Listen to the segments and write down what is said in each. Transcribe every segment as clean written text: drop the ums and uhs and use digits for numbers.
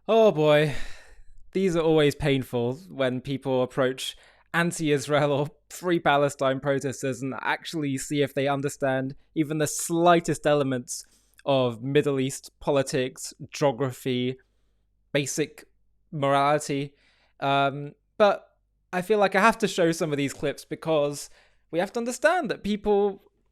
Oh boy, these are always painful when people approach anti-Israel or free Palestine protesters and actually see if they understand even the slightest elements of Middle East politics, geography, basic morality. But I feel like I have to show some of these clips because we have to understand that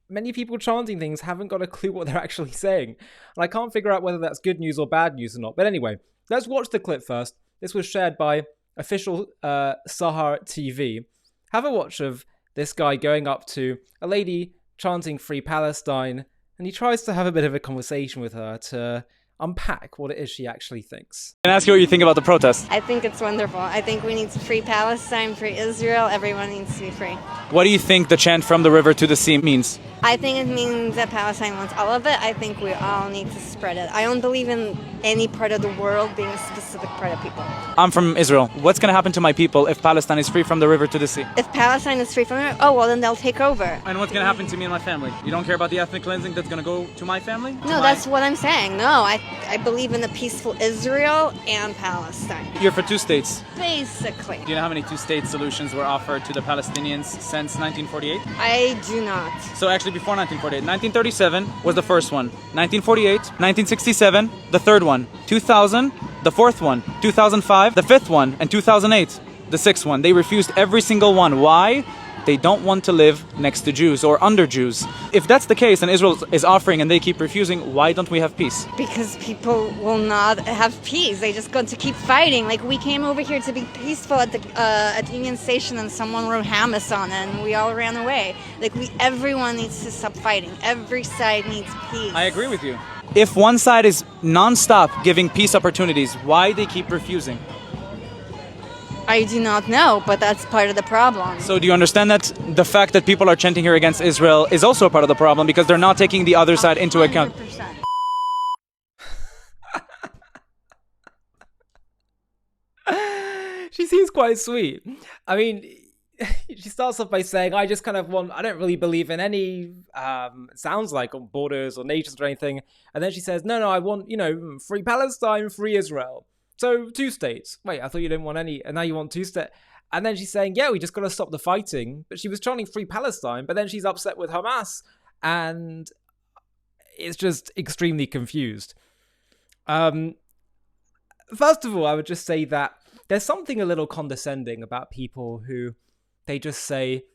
many people chanting things haven't got a clue what they're actually saying. And I can't figure out whether that's good news or bad news or not. But anyway, let's watch the clip first. This was shared by official Sahar TV. Have a watch of this guy going up to a lady chanting Free Palestine, and he tries to have a bit of a conversation with her to unpack what it is she actually thinks. Can I ask you what you think about the protest? I think it's wonderful. I think we need to free Palestine, free Israel. Everyone needs to be free. What do you think the chant from the river to the sea means? I think it means that Palestine wants all of it. I think we all need to spread it. I don't believe in any part of the world being a specific part of people. I'm from Israel. What's going to happen to my people if Palestine is free from the river to the sea? If Palestine is free from it, oh, well, then they'll take over. And what's going to happen to me and my family? You don't care about the ethnic cleansing that's going to go to my family? No, that's what I'm saying. No, I believe in a peaceful Israel and Palestine. You're for two states. Basically. Do you know how many two-state solutions were offered to the Palestinians since 1948? I do not. So actually before 1948. 1937 was the first one. 1948, 1967, the third one. 2000, the fourth one. 2005, the fifth one. And 2008, the sixth one. They refused every single one. Why? They don't want to live next to Jews or under Jews. If that's the case and Israel is offering and they keep refusing, why don't we have peace? Because people will not have peace. They just got to keep fighting. Like, we came over here to be peaceful at Union Station and someone wrote Hamas on it and we all ran away. Like, everyone needs to stop fighting. Every side needs peace. I agree with you. If one side is non-stop giving peace opportunities, why they keep refusing? I do not know, but that's part of the problem. So do you understand that the fact that people are chanting here against Israel is also a part of the problem because they're not taking the other side into account? 100%. She seems quite sweet. I mean, she starts off by saying, I don't really believe in any, sounds like on borders or nations or anything. And then she says, no, I want, free Palestine, free Israel. So 2 states. Wait, I thought you didn't want any, and now you want 2 states. And then she's saying, yeah, we just got to stop the fighting. But she was chanting free Palestine, but then she's upset with Hamas. And it's just extremely confused. First of all, I would just say that there's something a little condescending about people who they just say,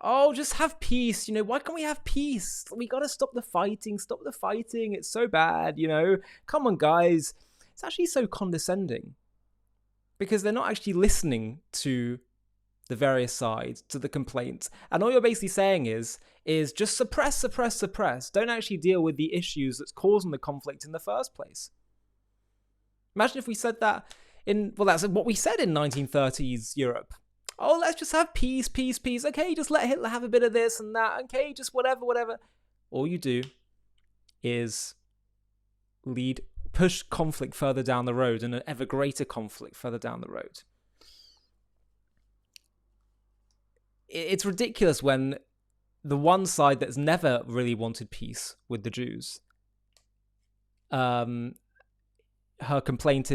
oh, just have peace. Why can't we have peace? We got to stop the fighting. Stop the fighting. It's so bad, Come on, guys. It's actually so condescending because they're not actually listening to the various sides, to the complaints. And all you're basically saying is just suppress. Don't actually deal with the issues that's causing the conflict in the first place. Imagine if we said that that's what we said in 1930s Europe. Oh, let's just have peace. Okay, just let Hitler have a bit of this and that. Okay, just whatever. All you do is push conflict further down the road and an ever greater conflict further down the road. It's ridiculous when the one side that's never really wanted peace with the Jews, her complaint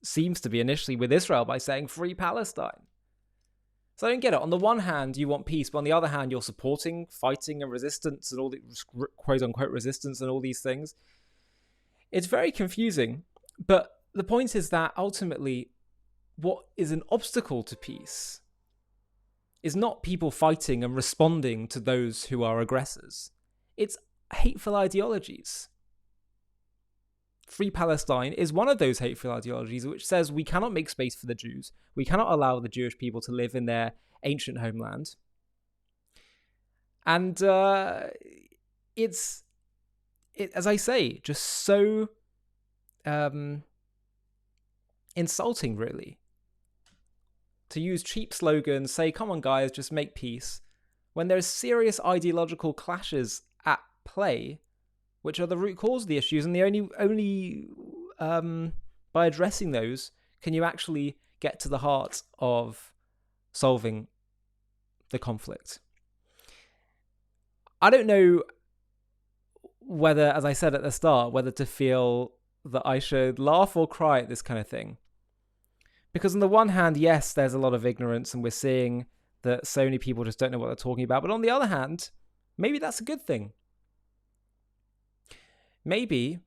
seems to be initially with Israel by saying free Palestine. So I don't get it. On the one hand, you want peace, but on the other hand, you're supporting fighting and resistance and all the quote unquote resistance and all these things. It's very confusing, but the point is that ultimately what is an obstacle to peace is not people fighting and responding to those who are aggressors. It's hateful ideologies. Free Palestine is one of those hateful ideologies which says we cannot make space for the Jews. We cannot allow the Jewish people to live in their ancient homeland. And it's as I say, just so insulting, really. To use cheap slogans, say, come on, guys, just make peace, when there's serious ideological clashes at play, which are the root cause of the issues, and the only by addressing those can you actually get to the heart of solving the conflict. I don't know whether, as I said at the start, whether to feel that I should laugh or cry at this kind of thing. Because on the one hand, yes, there's a lot of ignorance and we're seeing that so many people just don't know what they're talking about. But on the other hand, maybe that's a good thing. Maybe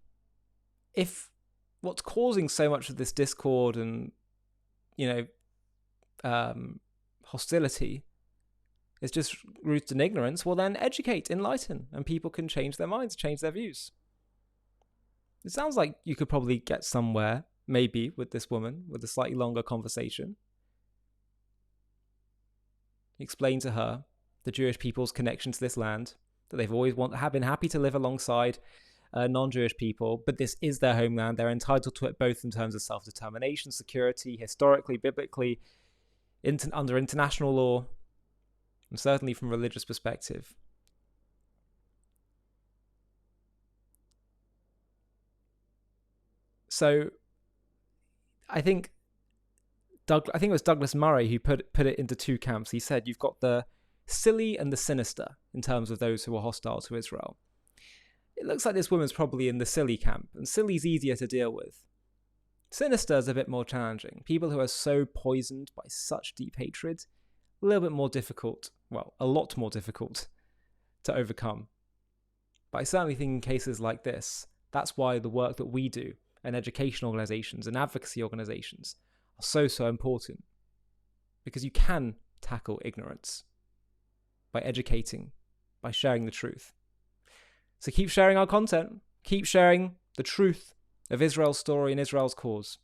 if what's causing so much of this discord and, hostility is just rooted in ignorance, well then educate, enlighten, and people can change their minds, change their views. It sounds like you could probably get somewhere, maybe, with this woman, with a slightly longer conversation. Explain to her the Jewish people's connection to this land, that they've always have been happy to live alongside non-Jewish people, but this is their homeland. They're entitled to it both in terms of self-determination, security, historically, biblically, under international law, and certainly from a religious perspective. So I think it was Douglas Murray who put it into two camps. He said you've got the silly and the sinister in terms of those who are hostile to Israel. It looks like this woman's probably in the silly camp, and silly's easier to deal with. Sinister is a bit more challenging. People who are so poisoned by such deep hatred, a little bit more difficult, well, a lot more difficult to overcome. But I certainly think in cases like this, that's why the work that we do and education organizations and advocacy organizations are so important. Because you can tackle ignorance by educating, by sharing the truth. So keep sharing our content, keep sharing the truth of Israel's story and Israel's cause.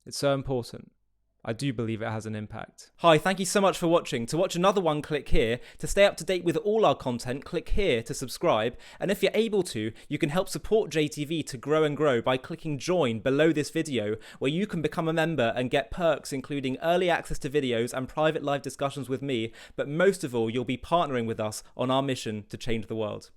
It's so important. I do believe it has an impact. Hi, thank you so much for watching. To watch another one, click here. To stay up to date with all our content, click here to subscribe. And if you're able to, you can help support JTV to grow and grow by clicking join below this video, where you can become a member and get perks including early access to videos and private live discussions with me. But most of all, you'll be partnering with us on our mission to change the world.